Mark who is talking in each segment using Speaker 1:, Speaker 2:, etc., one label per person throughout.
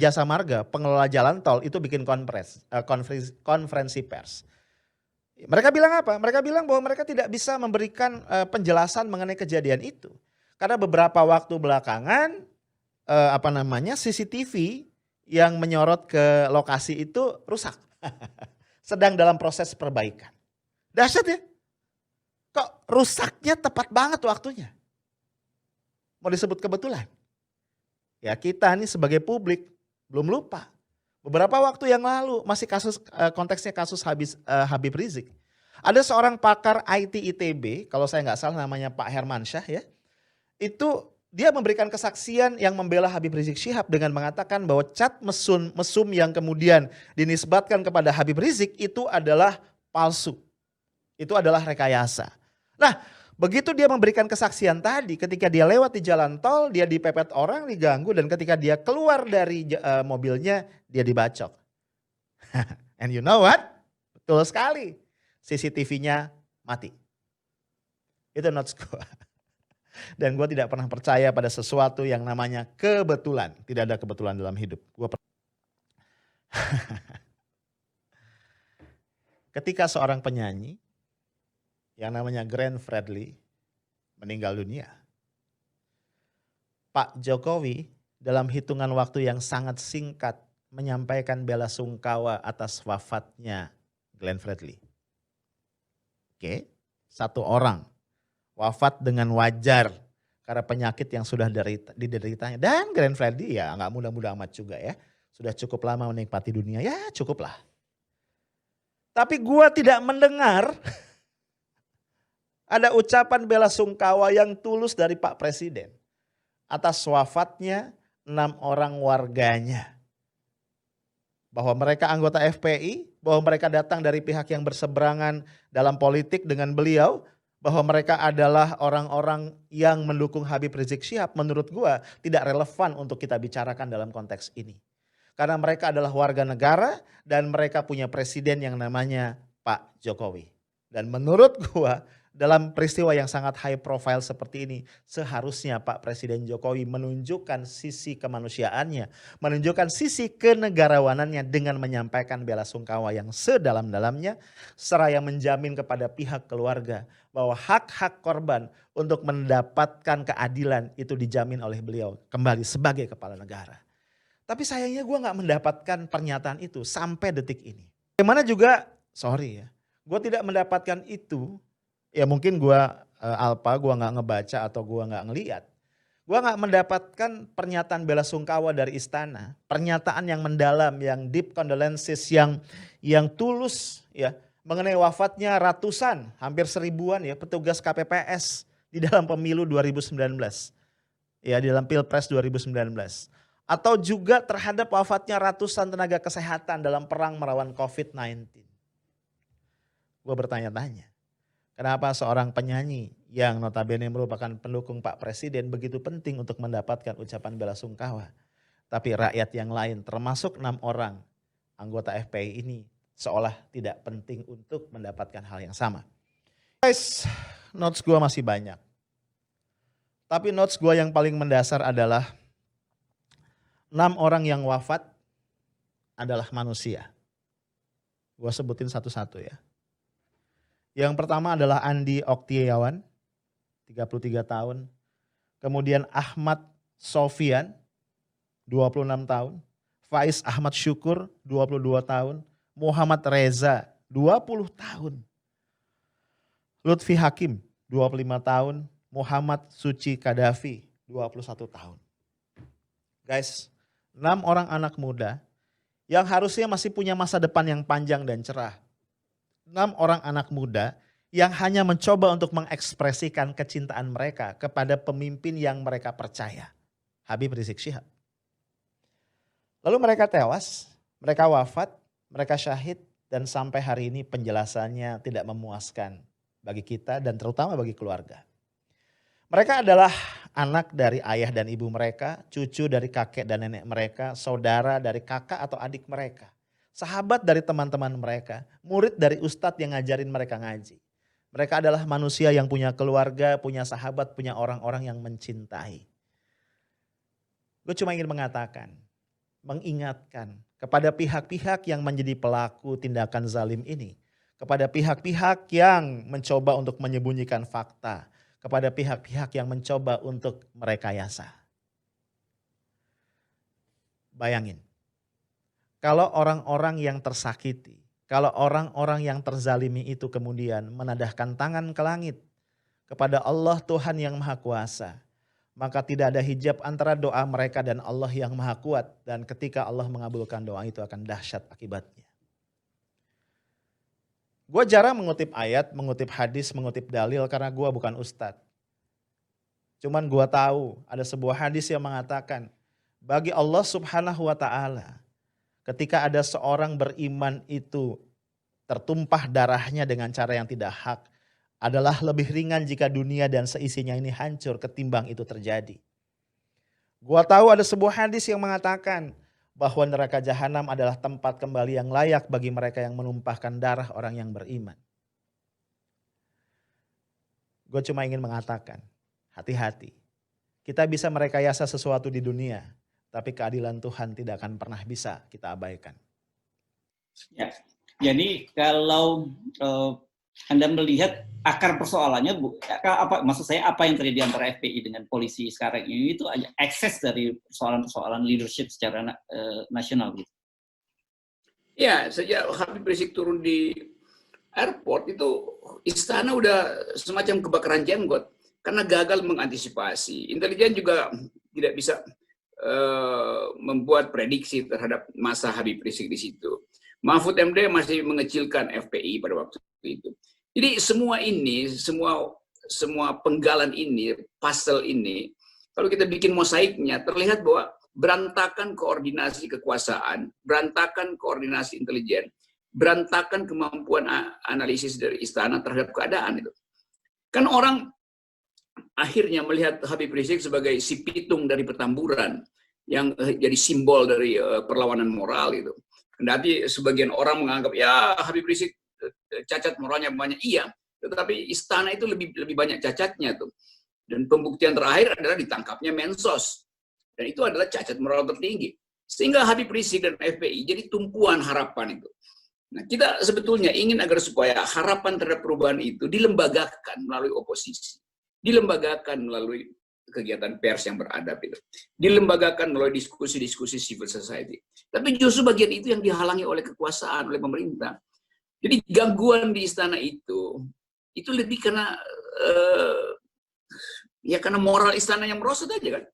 Speaker 1: Jasa Marga, pengelola jalan tol itu bikin konferensi pers. Mereka bilang apa? Mereka bilang bahwa mereka tidak bisa memberikan penjelasan mengenai kejadian itu. Karena beberapa waktu belakangan CCTV yang menyorot ke lokasi itu rusak. Sedang dalam proses perbaikan. Dahsyat ya. Kok rusaknya tepat banget waktunya. Mau disebut kebetulan. Ya kita nih sebagai publik belum lupa. Beberapa waktu yang lalu masih konteksnya kasus Habib Rizik. Ada seorang pakar IT ITB, kalau saya nggak salah namanya Pak Hermansyah ya. Itu dia memberikan kesaksian yang membela Habib Rizik Syihab dengan mengatakan bahwa chat mesum yang kemudian dinisbatkan kepada Habib Rizik itu adalah palsu. Itu adalah rekayasa. Nah, begitu dia memberikan kesaksian tadi, ketika dia lewat di jalan tol, dia dipepet orang, diganggu, dan ketika dia keluar dari mobilnya, dia dibacok. And you know what? Betul sekali. CCTV-nya mati. Itu notes gue. Dan gue tidak pernah percaya pada sesuatu yang namanya kebetulan. Tidak ada kebetulan dalam hidup. Ketika seorang penyanyi yang namanya Glenn Fredly meninggal dunia, Pak Jokowi dalam hitungan waktu yang sangat singkat menyampaikan bela sungkawa atas wafatnya Glenn Fredly. Oke, satu orang wafat dengan wajar karena penyakit yang sudah dideritanya. Dan Glenn Fredly ya nggak mudah-mudah amat juga ya. Sudah cukup lama menikmati dunia, ya cukuplah. Tapi gua tidak mendengar ada ucapan bela sungkawa yang tulus dari Pak Presiden atas wafatnya 6 orang warganya. Bahwa mereka anggota FPI, bahwa mereka datang dari pihak yang berseberangan dalam politik dengan beliau, bahwa mereka adalah orang-orang yang mendukung Habib Rizik Syihab, menurut gua tidak relevan untuk kita bicarakan dalam konteks ini. Karena mereka adalah warga negara dan mereka punya presiden yang namanya Pak Jokowi. Dan menurut gua dalam peristiwa yang sangat high profile seperti ini, seharusnya Pak Presiden Jokowi menunjukkan sisi kemanusiaannya, menunjukkan sisi kenegarawanannya dengan menyampaikan bela sungkawa yang sedalam-dalamnya, seraya menjamin kepada pihak keluarga bahwa hak-hak korban untuk mendapatkan keadilan itu dijamin oleh beliau kembali sebagai kepala negara. Tapi sayangnya gue gak mendapatkan pernyataan itu sampai detik ini. Bagaimana juga, sorry ya, gue tidak mendapatkan itu. Ya mungkin gue gue gak ngebaca atau gue gak ngeliat. Gue gak mendapatkan pernyataan bela sungkawa dari istana. Pernyataan yang mendalam, yang deep condolences, yang tulus ya. Mengenai wafatnya ratusan, hampir 1000-an ya petugas KPPS di dalam pemilu 2019. Ya di dalam Pilpres 2019. Atau juga terhadap wafatnya ratusan tenaga kesehatan dalam perang melawan COVID-19. Gue bertanya-tanya. Kenapa seorang penyanyi yang notabene merupakan pendukung Pak Presiden begitu penting untuk mendapatkan ucapan bela sungkawa. Tapi rakyat yang lain termasuk 6 orang anggota FPI ini seolah tidak penting untuk mendapatkan hal yang sama. Guys, notes gue masih banyak. Tapi notes gue yang paling mendasar adalah 6 orang yang wafat adalah manusia. Gue sebutin satu-satu ya. Yang pertama adalah Andi Oktiawan, 33 tahun. Kemudian Ahmad Sofian, 26 tahun. Faiz Ahmad Syukur, 22 tahun. Muhammad Reza, 20 tahun. Lutfi Hakim, 25 tahun. Muhammad Suci Kadafi, 21 tahun. Guys, 6 orang anak muda yang harusnya masih punya masa depan yang panjang dan cerah. 6 orang anak muda yang hanya mencoba untuk mengekspresikan kecintaan mereka kepada pemimpin yang mereka percaya. Habib Rizik Syihab. Lalu mereka tewas, mereka wafat, mereka syahid, dan sampai hari ini penjelasannya tidak memuaskan bagi kita dan terutama bagi keluarga. Mereka adalah anak dari ayah dan ibu mereka, cucu dari kakek dan nenek mereka, saudara dari kakak atau adik mereka. Sahabat dari teman-teman mereka, murid dari ustadz yang ngajarin mereka ngaji. Mereka adalah manusia yang punya keluarga, punya sahabat, punya orang-orang yang mencintai. Gue cuma ingin mengatakan, mengingatkan kepada pihak-pihak yang menjadi pelaku tindakan zalim ini, kepada pihak-pihak yang mencoba untuk menyembunyikan fakta, kepada pihak-pihak yang mencoba untuk merekayasa. Bayangin, kalau orang-orang yang tersakiti, kalau orang-orang yang terzalimi itu kemudian menadahkan tangan ke langit kepada Allah Tuhan yang Maha Kuasa, maka tidak ada hijab antara doa mereka dan Allah yang Maha Kuat. Dan ketika Allah mengabulkan doa itu akan dahsyat akibatnya. Gue jarang mengutip ayat, mengutip hadis, mengutip dalil karena gue bukan ustadz. Cuman gue tahu ada sebuah hadis yang mengatakan, bagi Allah Subhanahu wa Ta'ala, ketika ada seorang beriman itu tertumpah darahnya dengan cara yang tidak hak, adalah lebih ringan jika dunia dan seisinya ini hancur ketimbang itu terjadi. Gua tahu ada sebuah hadis yang mengatakan bahwa neraka jahanam adalah tempat kembali yang layak bagi mereka yang menumpahkan darah orang yang beriman. Gue cuma ingin mengatakan, hati-hati. Kita bisa merekayasa sesuatu di dunia, tapi keadilan Tuhan tidak akan pernah bisa kita abaikan.
Speaker 2: Ya, jadi kalau Anda melihat akar persoalannya, maksud saya apa yang terjadi antara FPI dengan polisi sekarang ini itu ekses dari persoalan-persoalan leadership secara nasional gitu.
Speaker 3: Ya, sejak Habib Rizik turun di airport itu istana udah semacam kebakaran jenggot karena gagal mengantisipasi. Intelijen juga tidak bisa membuat prediksi terhadap masa Habib Rizik di situ. Mahfud MD masih mengecilkan FPI pada waktu itu. Jadi semua ini, semua penggalan ini, puzzle ini, kalau kita bikin mosaiknya, terlihat bahwa berantakan koordinasi kekuasaan, berantakan koordinasi intelijen, berantakan kemampuan analisis dari istana terhadap keadaan itu. Kan orang akhirnya melihat Habib Rizik sebagai si pitung dari Petamburan yang jadi simbol dari perlawanan moral itu. Kendati sebagian orang menganggap ya Habib Rizik cacat moralnya banyak, iya, tetapi istana itu lebih banyak cacatnya tuh. Dan pembuktian terakhir adalah ditangkapnya Mensos. Dan itu adalah cacat moral tertinggi. Sehingga Habib Rizik dan FPI jadi tumpuan harapan itu. Nah, kita sebetulnya ingin agar supaya harapan terhadap perubahan itu dilembagakan melalui oposisi. Dilembagakan melalui kegiatan pers yang beradab itu. Dilembagakan melalui diskusi-diskusi civil society. Tapi justru bagian itu yang dihalangi oleh kekuasaan, oleh pemerintah. Jadi gangguan di istana itu lebih karena karena moral istana yang merosot aja kan.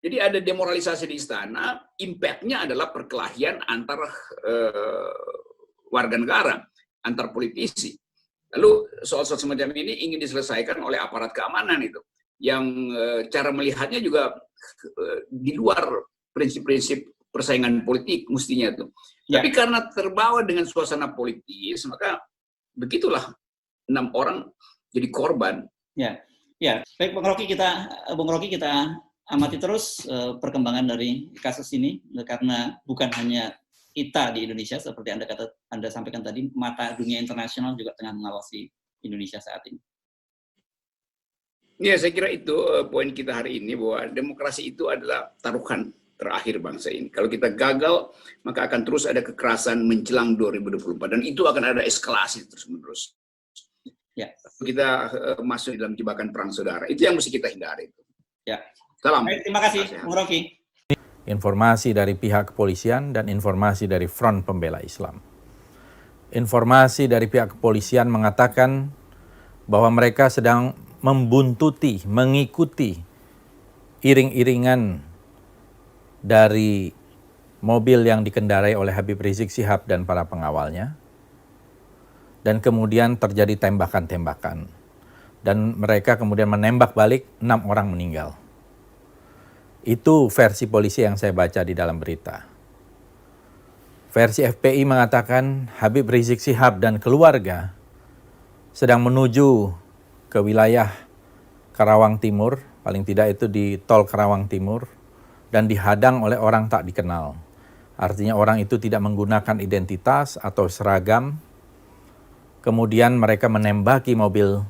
Speaker 3: Jadi ada demoralisasi di istana, impact-nya adalah perkelahian antar warga negara, antar politisi. Lalu soal-soal semacam ini ingin diselesaikan oleh aparat keamanan itu, yang cara melihatnya juga di luar prinsip-prinsip persaingan politik mestinya tuh. Ya. Tapi karena terbawa dengan suasana politis, maka begitulah 6 orang jadi korban.
Speaker 2: Ya, ya. Baik, Bung Rocky kita amati terus perkembangan dari kasus ini, karena bukan hanya kita di Indonesia seperti Anda sampaikan tadi, mata dunia internasional juga tengah mengawasi Indonesia saat ini.
Speaker 3: Ya, saya kira itu poin kita hari ini, bahwa demokrasi itu adalah taruhan terakhir bangsa ini. Kalau kita gagal, maka akan terus ada kekerasan menjelang 2024 dan itu akan ada eskalasi terus-menerus.
Speaker 2: Ya.
Speaker 3: Kita masuk dalam jebakan perang saudara. Itu yang mesti kita hindari.
Speaker 2: Ya.
Speaker 3: Salam.
Speaker 2: Baik, terima kasih, Bung Rocky.
Speaker 4: Informasi dari pihak kepolisian dan informasi dari Front Pembela Islam. Informasi dari pihak kepolisian mengatakan bahwa mereka sedang membuntuti, mengikuti iring-iringan dari mobil yang dikendarai oleh Habib Rizik Syihab dan para pengawalnya. Dan kemudian terjadi tembakan-tembakan. Dan mereka kemudian menembak balik, 6 orang meninggal. Itu versi polisi yang saya baca di dalam berita. Versi FPI mengatakan Habib Rizik Syihab dan keluarga sedang menuju ke wilayah Karawang Timur, paling tidak itu di tol Karawang Timur, dan dihadang oleh orang tak dikenal. Artinya orang itu tidak menggunakan identitas atau seragam. Kemudian mereka menembaki mobil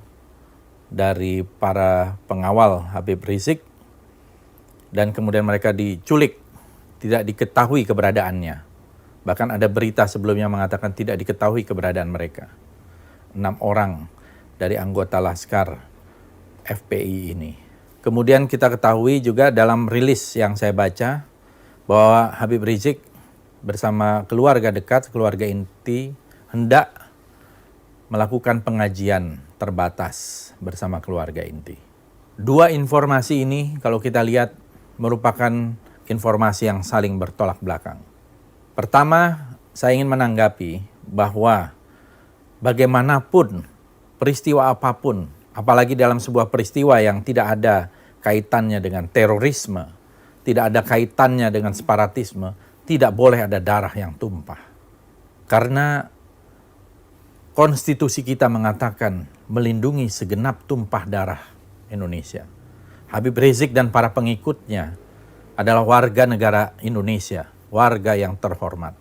Speaker 4: dari para pengawal Habib Rizik dan kemudian mereka diculik tidak diketahui keberadaannya. Bahkan ada berita sebelumnya mengatakan tidak diketahui keberadaan mereka. 6 orang dari anggota Laskar FPI ini. Kemudian kita ketahui juga dalam rilis yang saya baca bahwa Habib Rizik bersama keluarga dekat, keluarga inti, hendak melakukan pengajian terbatas bersama keluarga inti. Dua informasi ini kalau kita lihat merupakan informasi yang saling bertolak belakang. Pertama, saya ingin menanggapi bahwa bagaimanapun peristiwa apapun, apalagi dalam sebuah peristiwa yang tidak ada kaitannya dengan terorisme, tidak ada kaitannya dengan separatisme, tidak boleh ada darah yang tumpah. Karena konstitusi kita mengatakan melindungi segenap tumpah darah Indonesia. Habib Rizik dan para pengikutnya adalah warga negara Indonesia, warga yang terhormat.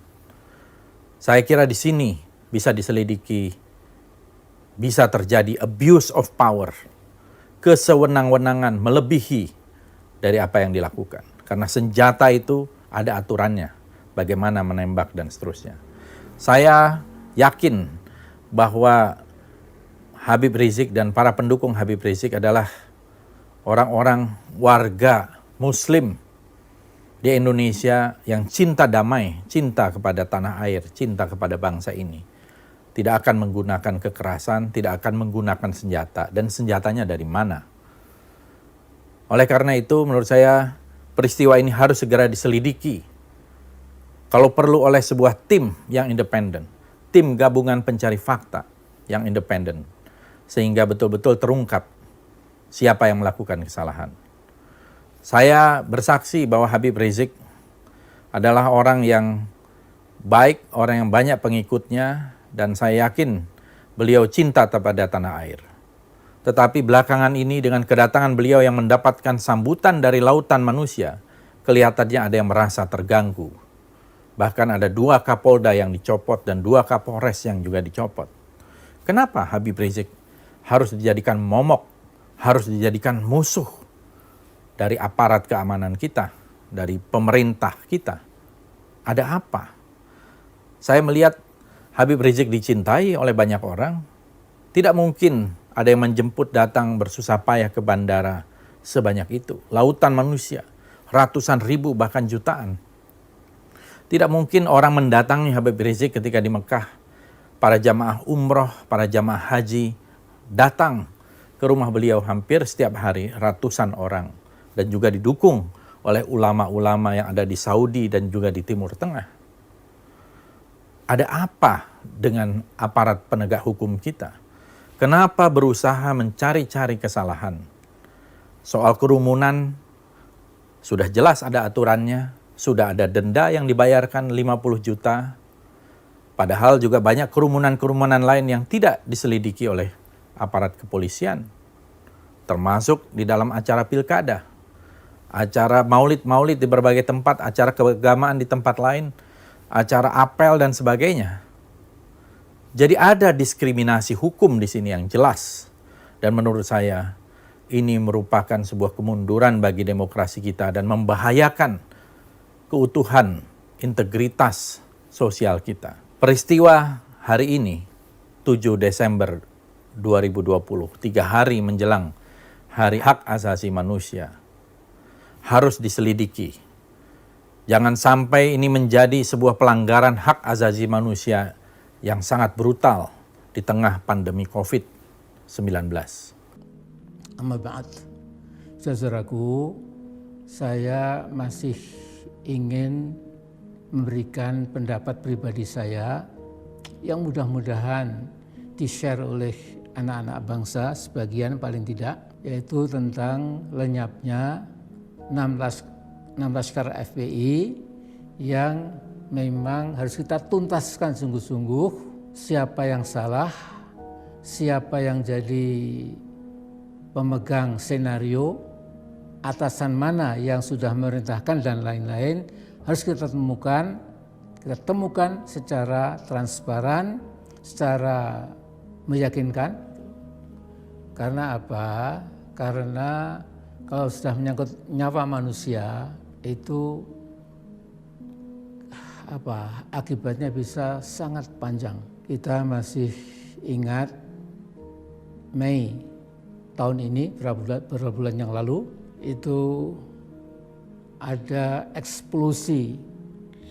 Speaker 4: Saya kira di sini bisa diselidiki, bisa terjadi abuse of power, kesewenang-wenangan melebihi dari apa yang dilakukan. Karena senjata itu ada aturannya, bagaimana menembak dan seterusnya. Saya yakin bahwa Habib Rizik dan para pendukung Habib Rizik adalah orang-orang warga Muslim di Indonesia yang cinta damai, cinta kepada tanah air, cinta kepada bangsa ini. Tidak akan menggunakan kekerasan, tidak akan menggunakan senjata. Dan senjatanya dari mana? Oleh karena itu menurut saya peristiwa ini harus segera diselidiki. Kalau perlu oleh sebuah tim yang independen, tim gabungan pencari fakta yang independen. Sehingga betul-betul terungkap siapa yang melakukan kesalahan. Saya bersaksi bahwa Habib Rizik adalah orang yang baik, orang yang banyak pengikutnya, dan saya yakin beliau cinta kepada tanah air. Tetapi belakangan ini dengan kedatangan beliau yang mendapatkan sambutan dari lautan manusia, kelihatannya ada yang merasa terganggu. Bahkan ada 2 Kapolda yang dicopot dan 2 Kapolres yang juga dicopot. Kenapa Habib Rizik harus dijadikan momok, harus dijadikan musuh dari aparat keamanan kita, dari pemerintah kita? Ada apa? Saya melihat Habib Rizik dicintai oleh banyak orang. Tidak mungkin ada yang menjemput datang bersusah payah ke bandara sebanyak itu. Lautan manusia, ratusan ribu bahkan jutaan. Tidak mungkin orang mendatangi Habib Rizik ketika di Mekah. Para jamaah umroh, para jamaah haji datang ke rumah beliau hampir setiap hari, ratusan orang. Dan juga didukung oleh ulama-ulama yang ada di Saudi dan juga di Timur Tengah. Ada apa dengan aparat penegak hukum kita? Kenapa berusaha mencari-cari kesalahan? Soal kerumunan sudah jelas ada aturannya, sudah ada denda yang dibayarkan 50 juta. Padahal juga banyak kerumunan-kerumunan lain yang tidak diselidiki oleh aparat kepolisian. Termasuk di dalam acara pilkada, acara maulid-maulid di berbagai tempat, acara keagamaan di tempat lain, acara apel dan sebagainya. Jadi ada diskriminasi hukum di sini yang jelas. Dan menurut saya ini merupakan sebuah kemunduran bagi demokrasi kita dan membahayakan keutuhan, integritas sosial kita. Peristiwa hari ini, 7 Desember 2020, 3 hari menjelang Hari Hak Asasi Manusia, harus diselidiki. Jangan sampai ini menjadi sebuah pelanggaran hak asasi manusia yang sangat brutal di tengah pandemi COVID-19.
Speaker 5: Amma ba'd, saudaraku, saya masih ingin memberikan pendapat pribadi saya yang mudah-mudahan di-share oleh anak-anak bangsa sebagian paling tidak, yaitu tentang lenyapnya 6 laskar FPI yang memang harus kita tuntaskan sungguh-sungguh siapa yang salah, siapa yang jadi pemegang senario, atasan mana yang sudah memerintahkan dan lain-lain harus kita temukan secara transparan, secara meyakinkan. Karena apa? Karena kalau sudah menyangkut nyawa manusia itu akibatnya bisa sangat panjang. Kita masih ingat Mei tahun ini, beberapa bulan yang lalu, itu ada eksplosi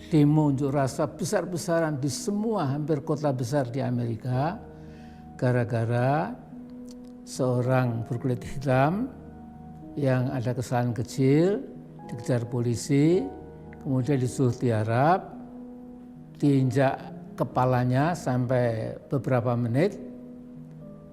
Speaker 5: demo unjuk rasa besar-besaran di semua hampir kota besar di Amerika, gara-gara seorang berkulit hitam yang ada kesalahan kecil, dikejar polisi, kemudian disuruh tiarap, diinjak kepalanya sampai beberapa menit.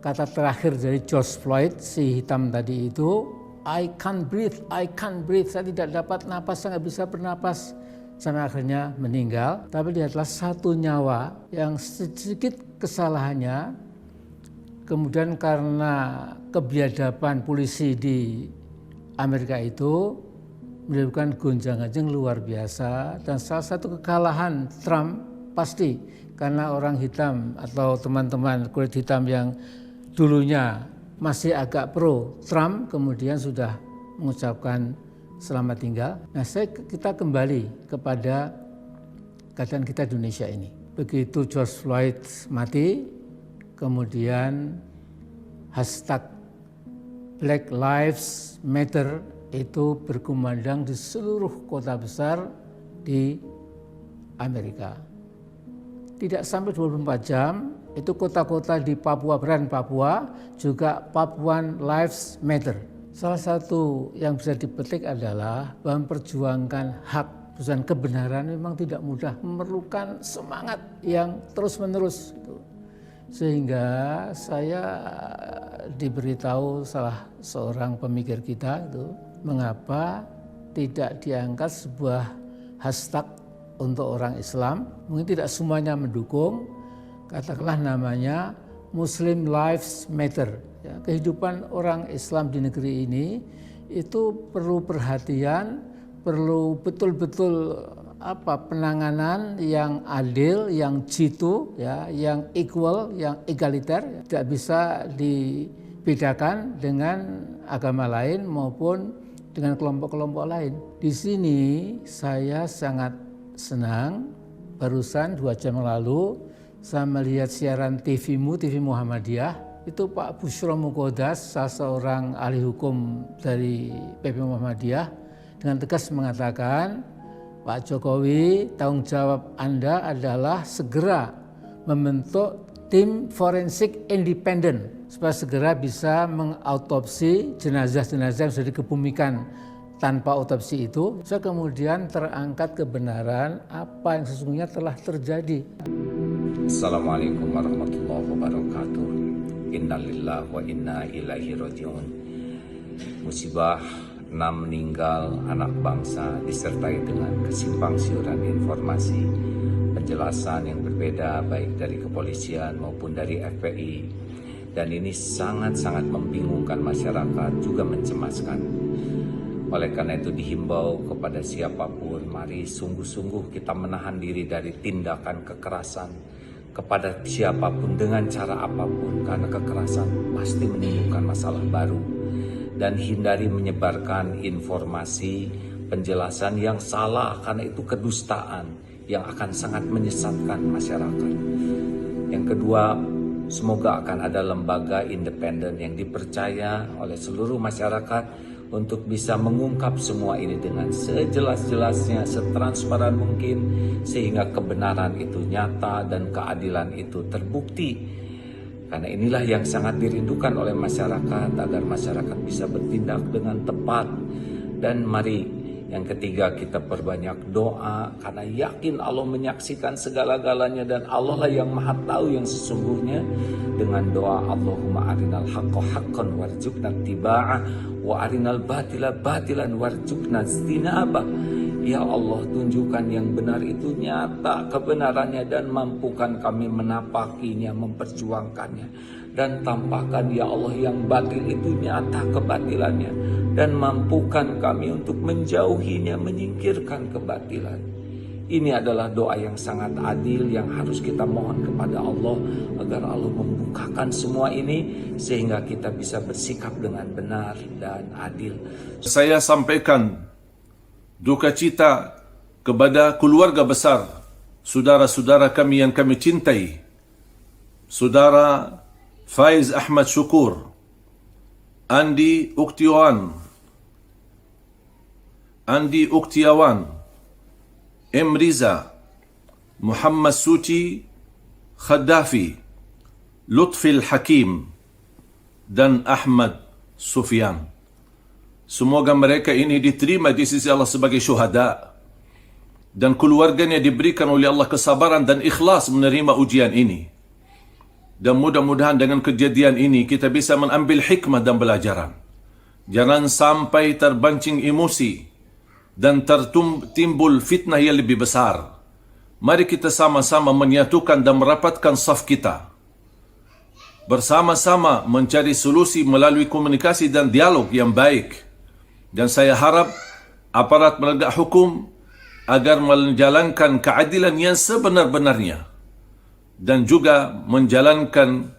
Speaker 5: Kata terakhir dari George Floyd, si hitam tadi itu, I can't breathe, saya tidak dapat napas, saya nggak bisa bernapas. Sampai akhirnya meninggal. Tapi lihatlah, satu nyawa yang sedikit kesalahannya, kemudian karena kebiadaban polisi di Amerika itu menimbulkan gonjang-ganjing luar biasa. Dan salah satu kekalahan Trump pasti karena orang hitam atau teman-teman kulit hitam yang dulunya masih agak pro Trump kemudian sudah mengucapkan selamat tinggal. Nah, kita kembali kepada keadaan kita di Indonesia ini. Begitu George Floyd mati, kemudian hashtag Black Lives Matter itu berkumandang di seluruh kota besar di Amerika. Tidak sampai 24 jam, itu kota-kota di Papua Barat, Papua juga Papuan Lives Matter. Salah satu yang bisa dipetik adalah bahwa memperjuangkan hak dan kebenaran memang tidak mudah, memerlukan semangat yang terus-menerus. Sehingga saya diberitahu salah seorang pemikir kita itu, mengapa tidak diangkat sebuah hashtag untuk orang Islam, mungkin tidak semuanya mendukung, katakanlah namanya Muslim Lives Matter. Ya, kehidupan orang Islam di negeri ini itu perlu perhatian, perlu betul-betul penanganan yang adil, yang jitu, ya, yang equal, yang egaliter, tidak bisa dibedakan dengan agama lain maupun dengan kelompok-kelompok lain. Di sini saya sangat senang, barusan 2 jam yang lalu saya melihat siaran TV Muhammadiyah, itu Pak Bushro Mukodas, salah seorang ahli hukum dari PP Muhammadiyah, dengan tegas mengatakan, Pak Jokowi, tanggung jawab Anda adalah segera membentuk tim forensik independen supaya segera bisa mengautopsi jenazah-jenazah yang sudah dikebumikan tanpa otopsi itu, saya kemudian terangkat kebenaran apa yang sesungguhnya telah terjadi.
Speaker 6: Assalamualaikum warahmatullahi wabarakatuh. Innalillahi wa inna ilaihi rajiun. Musibah 6 meninggal anak bangsa disertai dengan kesimpang siuran informasi, penjelasan yang berbeda baik dari kepolisian maupun dari FPI. Dan ini sangat-sangat membingungkan masyarakat, juga mencemaskan. Oleh karena itu dihimbau kepada siapapun, mari sungguh-sungguh kita menahan diri dari tindakan kekerasan kepada siapapun dengan cara apapun, karena kekerasan pasti menimbulkan masalah baru. Dan hindari menyebarkan informasi, penjelasan yang salah, karena itu kedustaan yang akan sangat menyesatkan masyarakat. Yang kedua, semoga akan ada lembaga independen yang dipercaya oleh seluruh masyarakat untuk bisa mengungkap semua ini dengan sejelas-jelasnya, setransparan mungkin, sehingga kebenaran itu nyata dan keadilan itu terbukti. Karena inilah yang sangat dirindukan oleh masyarakat, agar masyarakat bisa bertindak dengan tepat. Dan mari yang ketiga, kita perbanyak doa, karena yakin Allah menyaksikan segala-galanya dan Allah lah yang maha tahu yang sesungguhnya. Dengan doa, Allahumma arinal haqqa haqqan warzuqna tiba'ah wa arinal batila batilan warzuqna istinabah. Ya Allah, tunjukkan yang benar itu nyata kebenarannya dan mampukan kami menapakinya, memperjuangkannya. Dan tampakkan ya Allah yang batil itu nyata kebatilannya, dan mampukan kami untuk menjauhinya, menyingkirkan kebatilan. Ini adalah doa yang sangat adil yang harus kita mohon kepada Allah, agar Allah membukakan semua ini sehingga kita bisa bersikap dengan benar dan adil.
Speaker 7: Saya sampaikan duka cita kepada keluarga besar saudara-saudara kami yang kami cintai, Saudara Faiz Ahmad Syukur, Andi Uktiawan, M. Riza, Muhammad Suci Khaddafi, Lutfil Hakim, dan Ahmad Sufyan. Semoga mereka ini diterima di sisi Allah sebagai syuhada dan keluarganya diberikan oleh Allah kesabaran dan ikhlas menerima ujian ini. Dan mudah-mudahan dengan kejadian ini kita bisa mengambil hikmah dan pelajaran. Jangan sampai terbancing emosi dan timbul fitnah yang lebih besar. Mari kita sama-sama menyatukan dan merapatkan saf kita. Bersama-sama mencari solusi melalui komunikasi dan dialog yang baik. Dan saya harap aparat penegak hukum agar menjalankan keadilan yang sebenar-benarnya dan juga menjalankan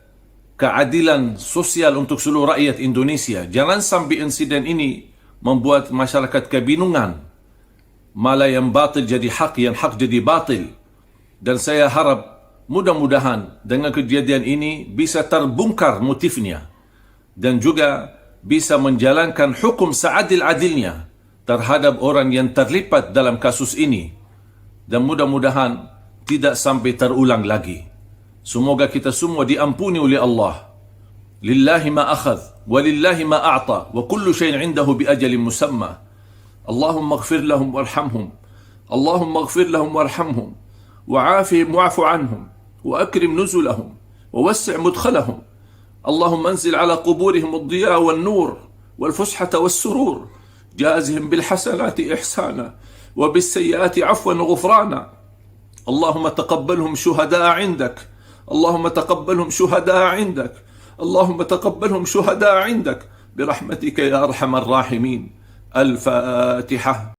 Speaker 7: keadilan sosial untuk seluruh rakyat Indonesia. Jangan sampai insiden ini membuat masyarakat kebingungan. Malah yang batil jadi hak, yang hak jadi batil. Dan saya harap mudah-mudahan dengan kejadian ini bisa terbongkar motifnya dan juga bisa menjalankan hukum seadil-adilnya terhadap orang yang terlibat dalam kasus ini. Dan mudah-mudahan tidak sampai terulang lagi. Semoga kita semua diampuni oleh Allah. Lillahi ma akhadh, wa lillahi ma a'ta, wa kullu syai'in 'indahu bi ajalin musamma. Allahumma ighfir lahum warhamhum. Allahumma ighfir lahum warhamhum. Wa'afihim wa'fu anhum. Wa akrim nuzulahum. Wa wassi' mudkhalahum. Allahumma anzil ala quburihim ad-diya wal nur wal fushhata was surur. Jazihim bil hasanati ihsana wa bis sayyiati 'afwan wa ghufrana. Allahumma taqabbalhum shuhada'a 'indak. Allahumma taqabbalhum shuhada'a 'indak. Allahumma taqabbalhum shuhada'a 'indak برحمتك يا أرحم الراحمين. الفاتحة.